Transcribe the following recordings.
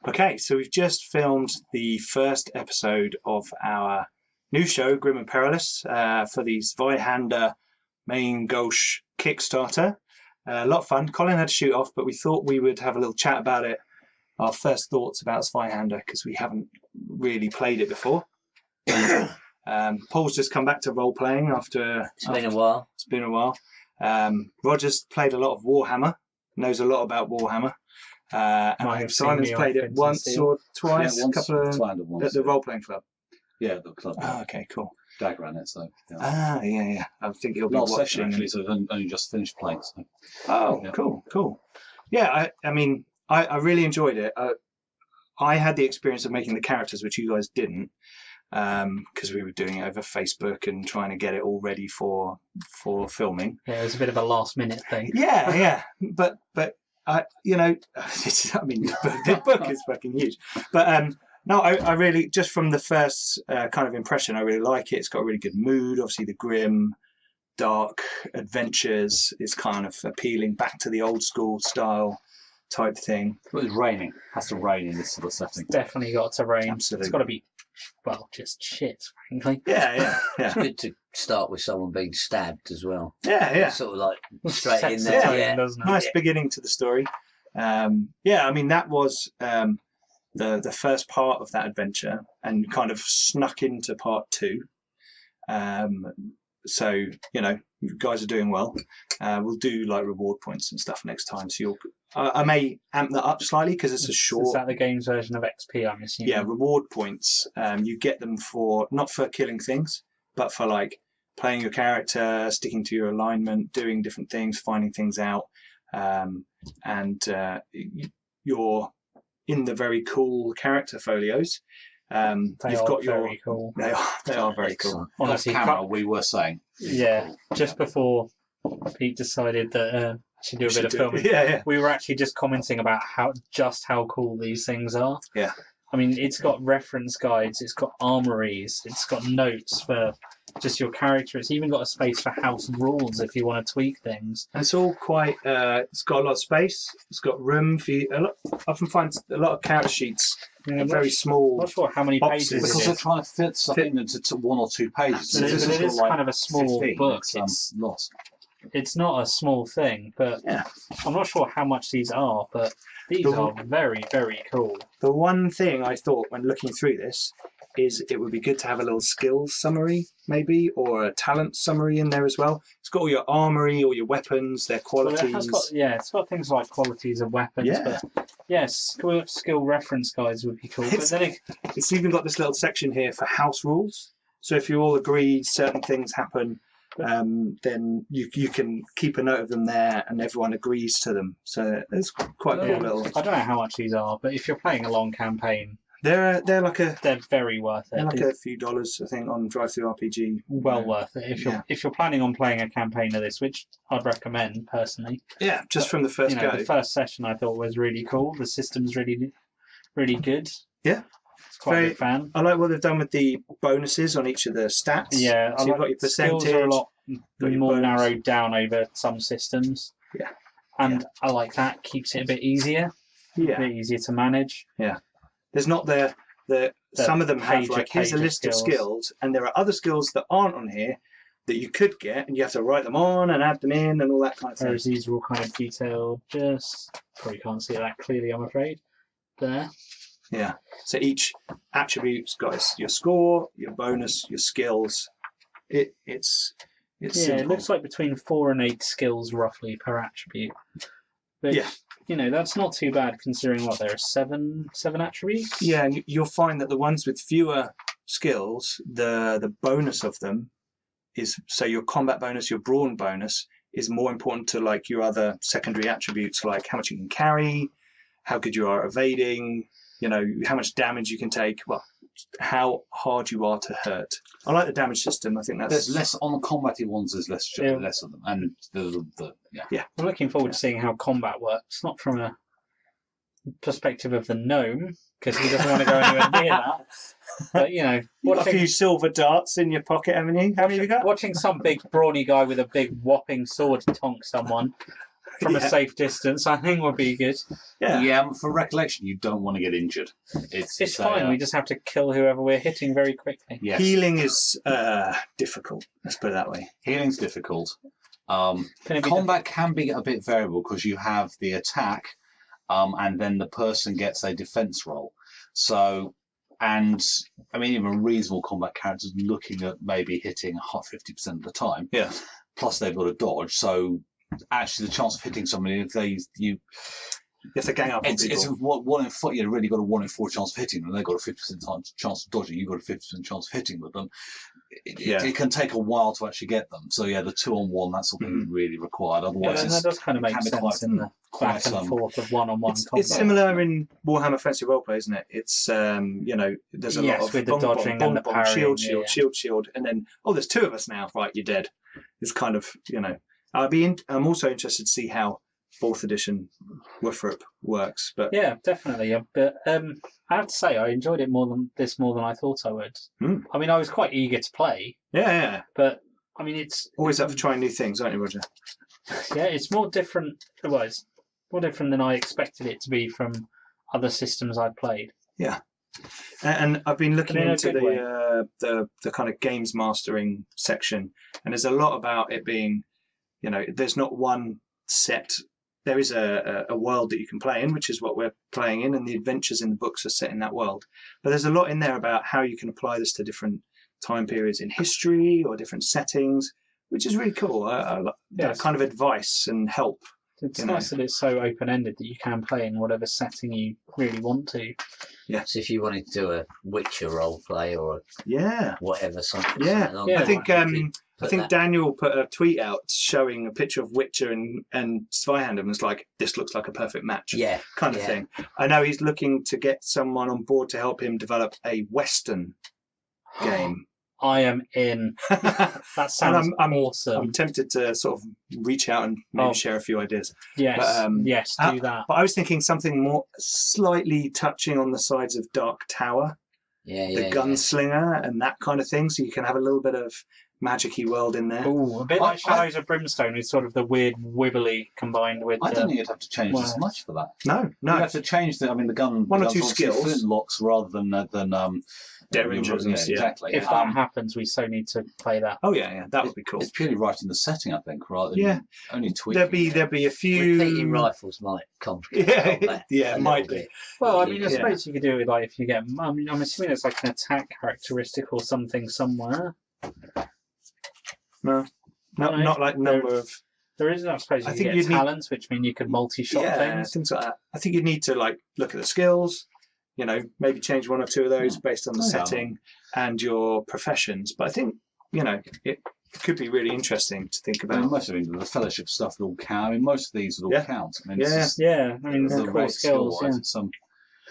Okay, so we've just filmed the first episode of our new show, Grim and Perilous, for the Zweihander main Gauche Kickstarter. A lot of fun. Colin had to shoot off, but we thought we would have a little chat about it. Our first thoughts about Zweihander, because we haven't really played it before. Paul's just come back to role playing after. It's been a while. It's been a while. Roger's played a lot of Warhammer, knows a lot about Warhammer. And Simon's played it once or twice, once, once at the role playing club. Yeah, the club. Oh, okay, cool. Dag ran it, so. Yeah. Yeah. I think he'll be Last watching. session, actually, so I've only just finished playing. So. Oh, yeah. Cool. Yeah, I mean, I really enjoyed it. I had the experience of making the characters, which you guys didn't, because we were doing it over Facebook and trying to get it all ready for filming. Yeah, it was a bit of a last minute thing. Yeah. But the book is fucking huge. But no, I really, just from the first kind of impression, I really like it. It's got a really good mood. Obviously, the grim, dark adventures is kind of appealing back to the old school style type thing. But it's raining. It has to rain in this sort of setting. It's definitely got to rain. Absolutely. It's got to be, well, just shit, frankly. Yeah. It's good to start with someone being stabbed as well. Yeah. It's sort of like straight in Sets there. the tone, Yeah. doesn't it? Nice beginning to the story. I mean, that was the first part of that adventure and kind of snuck into part 2. So, you guys are doing well. We'll do like reward points and stuff next time. So I may amp that up slightly because it's a short. Is that the game's version of XP, I'm assuming? Yeah, reward points. You get them for, not for killing things, but for like playing your character, sticking to your alignment, doing different things, finding things out. And you're in the very cool character folios. You've got very cool. They are very cool. Honestly, Off camera, we were saying. Yeah, just before Pete decided that I should do a bit of filming, Yeah. we were actually just commenting about how cool these things are. Yeah. I mean, it's got reference guides, it's got armories, it's got notes for just your character. It's even got a space for house rules if you want to tweak things. And it's all quite. It's got a lot of space. It's got room for you. I often find a lot of character sheets are very small. I'm not sure how many boxes. pages Because it they're is. trying to fit something into 1 or 2 pages. But This it is sort kind of a small 15. book. It's lost. It's not a small thing, but Yeah. I'm not sure how much these are, but these are very, very cool. The one thing I thought when looking through this is it would be good to have a little skills summary, maybe, or a talent summary in there as well. It's got all your armory, all your weapons, their qualities. It's got things like qualities of weapons, Yeah. but yes, skill reference guides would be cool. But then It's even got this little section here for house rules. So if you all agree certain things happen, then you can keep a note of them there, and everyone agrees to them. So it's quite a cool little. I don't know how much these are, but if you're playing a long campaign, They're very worth it. They're like a few dollars, I think, on Drive-Thru RPG. Well worth it if you're planning on playing a campaign of this, which I'd recommend personally. Yeah, just from the first go. The first session I thought was really cool. The system's really, really good. Yeah. It's quite a big fan. I like what they've done with the bonuses on each of the stats. Yeah, so you've got your percentage. Skills are a lot your more bonus. narrowed down over some systems. Yeah. And I like that. Keeps it a bit easier. Yeah. A bit easier to manage. Yeah. There's not the some of them have like here's a list of skills, and there are other skills that aren't on here that you could get, and you have to write them on and add them in and all that kind of thing. Whereas these are all kind of detailed. Just probably can't see that clearly, I'm afraid. There. Yeah. So each attribute's got your score, your bonus, your skills. It's simple. It looks like between 4 and 8 skills roughly per attribute. Which, Yeah. That's not too bad considering what there are 7 attributes. Yeah, and you'll find that the ones with fewer skills, the bonus of them is, so your combat bonus, your brawn bonus is more important to like your other secondary attributes, like how much you can carry, how good you are at evading, how much damage you can take, well, how hard you are to hurt. I like the damage system. I think There's less on the combaty ones. There's less of them, and I'm looking forward to seeing how combat works, not from a perspective of the gnome, because he doesn't want to go anywhere near that. But You've got a few silver darts in your pocket, haven't you? How many have you got? Watching some big brawny guy with a big whopping sword tonk someone from a safe distance, I think would be good. Yeah, for recollection, you don't want to get injured. It's fine. We just have to kill whoever we're hitting very quickly. Yes. Healing is difficult. Let's put it that way. Healing's difficult. Combat can be a bit variable because you have the attack, and then the person gets a defense roll. So, and I mean, even reasonable combat characters looking at maybe hitting 50% of the time. Yeah. Plus, they've got a dodge. So, actually, the chance of hitting somebody, if you have to gang up on people. It's one in four. You really got a 1 in 4 chance of hitting them. They've got a 50% chance of dodging. You've got a 50% chance of hitting with them. It can take a while to actually get them. So yeah, the 2-on-1, that's something really required. Otherwise, that does kind of make sense in the back and forth of one-on-one combat. It's similar in Warhammer Fantasy Roleplay, isn't it? It's there's a lot of with the dodging and the parrying, shield, and then there's 2 of us now. Right, you're dead. It's kind of I'm also interested to see how 4th edition Wifrup works, but yeah, definitely. But I have to say, I enjoyed it more than I thought I would. I mean, I was quite eager to play. Yeah. But I mean, it's always up for trying new things, aren't you, Roger? Yeah, it's more different. It was more different than I expected it to be from other systems I've played. Yeah, and I've been looking into the kind of games mastering section, and there's a lot about it being, there's not one set. There is a world that you can play in, which is what we're playing in, and the adventures in the books are set in that world. But there's a lot in there about how you can apply this to different time periods in history or different settings, which is really cool. That kind of advice and help. It's nice that it's so open-ended that you can play in whatever setting you really want to. Yeah. So if you wanted to do a Witcher role play or whatever, something. I think Daniel put a tweet out showing a picture of Witcher and Zweihander and was like, this looks like a perfect match. Kind of thing. I know he's looking to get someone on board to help him develop a Western game. I am in. That sounds awesome. I'm tempted to sort of reach out and maybe share a few ideas. Yes, but, do that. But I was thinking something more slightly touching on the sides of Dark Tower. The gunslinger and that kind of thing. So you can have a little bit of magic-y world in there. Ooh, a bit like Shadows of Brimstone with sort of the weird wibbly combined with... I don't think you'd have to change as much for that. No. You have to change the gun... One or two skills. Flintlocks rather than Derringers. Exactly. If that happens, we so need to play that. Oh, yeah, that would be cool. It's purely right in the setting, I think, rather than only tweaking. There'd be a few... Repeating rifles might complicate combat. It might be. Well, I mean, I suppose you could do it like if you get... I mean, I'm assuming it's like an attack characteristic or something somewhere. No, not like number of... There is, I suppose, you get talents, which mean you could multi-shot things. Things like that. I think you'd need to look at the skills, maybe change 1 or 2 of those based on the setting and your professions. But I think, it could be really interesting to think about. I mean, most of the fellowship stuff would all count. I mean, most of these would all count. I mean, I mean, the core skills.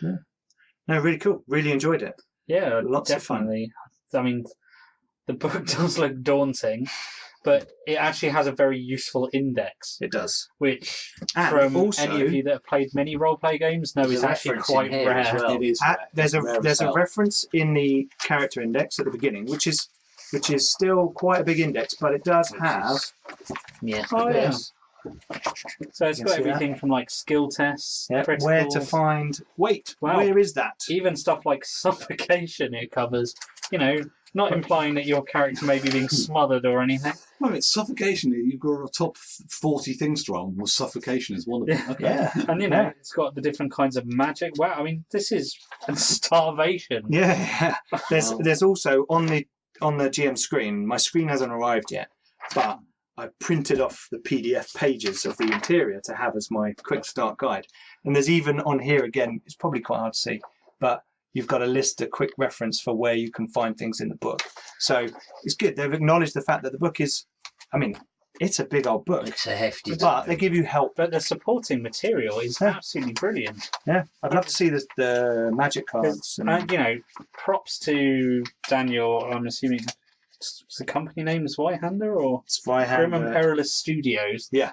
No, really cool. Really enjoyed it. Yeah, lots definitely. of fun. I mean, the book does look daunting, but it actually has a very useful index. It does. Which, from any of you that have played many roleplay games, know is actually quite rare. Well. It is rare. There's a reference in the character index at the beginning, which is still quite a big index, but it does have... So it's got everything from like skill tests, criticals, where to find... Where is that? Even stuff like suffocation it covers. Not implying that your character may be being smothered or anything. Well, it's suffocation. You've got a top 40 things to roll. Well, suffocation is one of them. Yeah. And it's got the different kinds of magic. Wow, I mean, this is starvation. Yeah. There's also on the GM screen. My screen hasn't arrived yet, but I printed off the PDF pages of the interior to have as my quick start guide. And there's even on here again. It's probably quite hard to see, but you've got a quick reference for where you can find things in the book. So it's good. They've acknowledged the fact that the book is, it's a big old book. It's a hefty book. But they give you help. But the supporting material is absolutely brilliant. Yeah, I'd love to see the magic cards. And, props to Daniel, I'm assuming, what's the company name? Zweihander or? Zweihander. Grim and Perilous Studios. Yeah.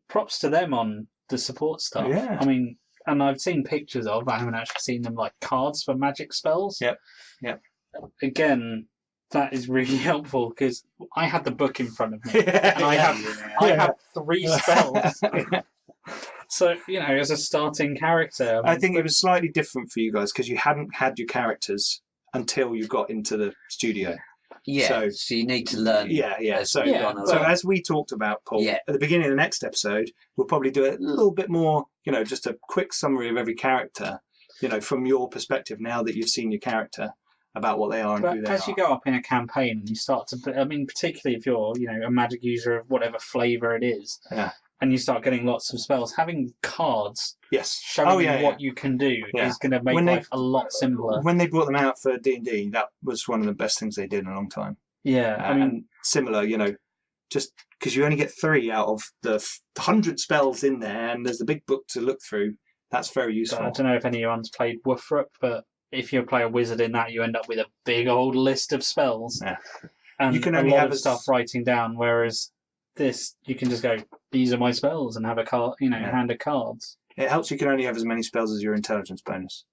Props to them on the support stuff. Yeah. I mean... And I've seen pictures I haven't actually seen them, like cards for magic spells. Yep. Again, That is really helpful because I had the book in front of me and I have 3 spells. So, as a starting character... I think it was slightly different for you guys because you hadn't had your characters until you got into the studio. Yeah, so you need to learn. So as we talked about, Paul, at the beginning of the next episode, we'll probably do a little bit more, just a quick summary of every character, from your perspective now that you've seen your character, about what they are and who they are. As you go up in a campaign and you start to... particularly if you're, a magic user of whatever flavour it is, and you start getting lots of spells, having cards showing you what you can do is going to make life a lot simpler. When they brought them out for D&D, that was one of the best things they did in a long time. Yeah, and similar, just because you only get 3 out of the 100 spells in there, and there's a big book to look through. That's very useful. I don't know if anyone's played Woofrup, but if you play a wizard in that, you end up with a big old list of spells. Yeah. And you can only have stuff writing down, whereas this, you can just go, these are my spells, and have a card, hand of cards. It helps you can only have as many spells as your intelligence bonus.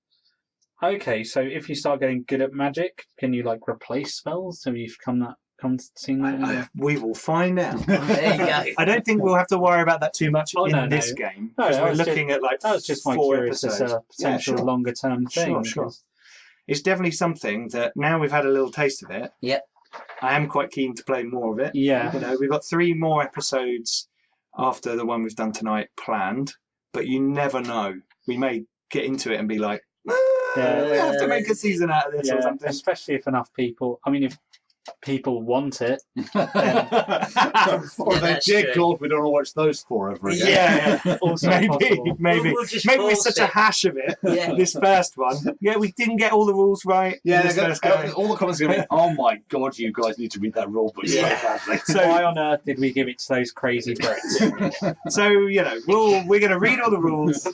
Okay, so if you start getting good at magic, can you replace spells? Have you seen that? We will find out. There you go. I don't think we'll have to worry about that too much in this game. No, we're looking at that was just my 4 curious episodes. Potential longer term thing. Sure. It's definitely something that now we've had a little taste of it. Yep. I am quite keen to play more of it. Yeah. We've got 3 more episodes after the one we've done tonight planned, but you never know. We may get into it and be like, we have to make a season out of this or something. Especially if enough people... if people want it. Or they did, God, we don't want to watch those 4 ever again. Yeah. Also maybe. Maybe we're such a hash of it. This first one. Yeah, we didn't get all the rules right. Yeah, all the comments are going to be, oh my God, you guys need to read that rule book so badly. So why on earth did we give it to those crazy Brits? So, we're going to read all the rules.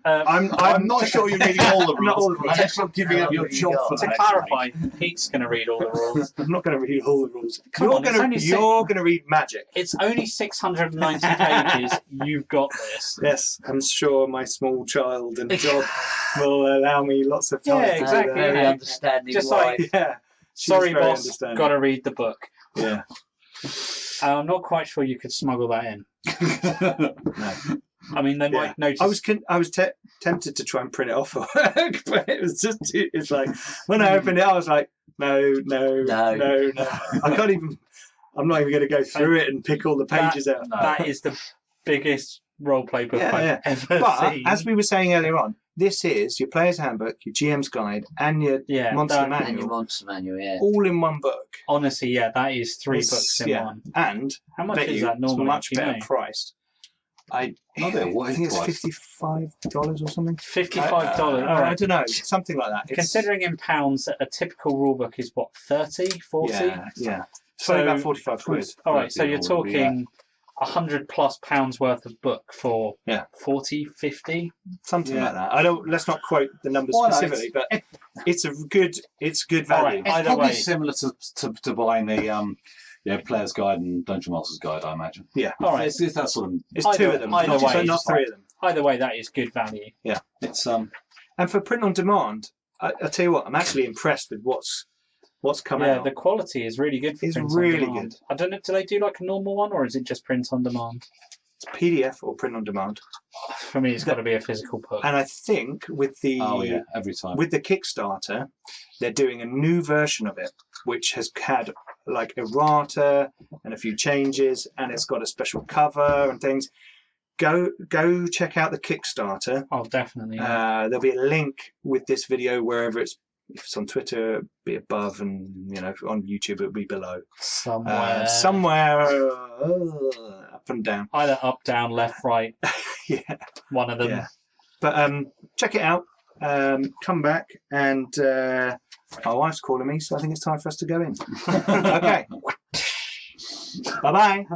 I'm not sure you're reading all the rules. Not all the rules. I'm actually giving up your job for that. To clarify, Pete's going to read all the rules. I'm not going to read all the rules. You're going to read magic. It's only 690 pages. You've got this. Yes, I'm sure my small child and job will allow me lots of time. Yeah, exactly. Very understanding. Just sorry, boss, got to read the book. Yeah. I'm not quite sure you could smuggle that in. No. They might notice. I was tempted to try and print it off at work, but it was just, it's like, when I opened it, I was like, no. I can't even, I'm not even going to go through it and pick all the pages out. That is the biggest roleplay book I've ever seen. As we were saying earlier on, this is your player's handbook, your GM's guide, and your monster manual. And your monster manual, all in one book. Honestly, that is 3 books in one. And how much is that normally? It's much better priced. I think it's $55 or something. $55. I don't know, something like that. Considering in pounds, a typical rulebook is what, 30, 40? Yeah. So about 45 quid. All right, so you're talking £100+ worth of book for 40, 50, something like that. Let's not quote the numbers specifically, but it's good value. It's probably similar to buying the Player's Guide and Dungeon Master's Guide, I imagine. Yeah. All right. It's that sort of... It's 2 of them, not 3 of them. Either way, that is good value. Yeah. It's and for print on demand, I tell you what, I'm actually impressed with what's come out. Yeah, the quality is really good for print on demand. It's really good. I don't know, do they do a normal one, or is it just print on demand? It's PDF or print on demand. For me, it's got to be a physical book. And I think with the every time with the Kickstarter, they're doing a new version of it, which has had errata and a few changes, and it's got a special cover and things. Go check out the Kickstarter. Oh, definitely. There'll be a link with this video wherever it's. If it's on Twitter, it'll be above, and on YouTube it'll be below. Somewhere up and down. Either up, down, left, right. One of them. Yeah. But check it out. Come back, and my wife's calling me, so I think it's time for us to go in. Okay. Bye-bye.